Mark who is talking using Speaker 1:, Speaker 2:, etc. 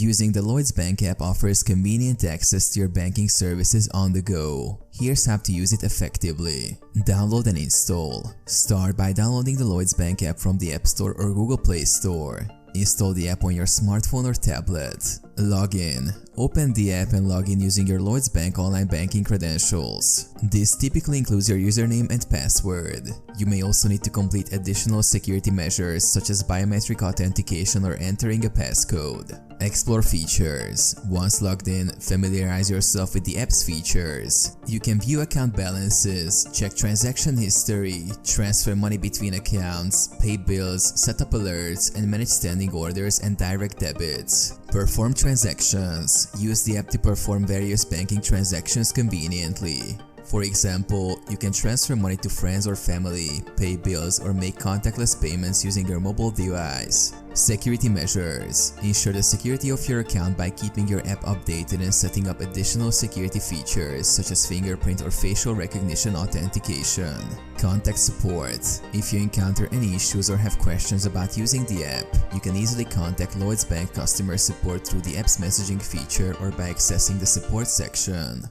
Speaker 1: Using the Lloyds Bank app offers convenient access to your banking services on the go. Here's how to use it effectively. Download and install. Start by downloading the Lloyds Bank app from the App Store or Google Play Store. Install the app on your smartphone or tablet. Log in. Open the app and log in using your Lloyds Bank online banking credentials. This typically includes your username and password. You may also need to complete additional security measures such as biometric authentication or entering a passcode. Explore features. Once logged in, familiarize yourself with the app's features. You can view account balances, check transaction history, transfer money between accounts, pay bills, set up alerts, and manage standing orders and direct debits. Perform transactions. Use the app to perform various banking transactions conveniently. For example, you can transfer money to friends or family, pay bills, or make contactless payments using your mobile device. Security measures. Ensure the security of your account by keeping your app updated and setting up additional security features such as fingerprint or facial recognition authentication. Contact support. If you encounter any issues or have questions about using the app, you can easily contact Lloyds Bank customer support through the app's messaging feature or by accessing the support section.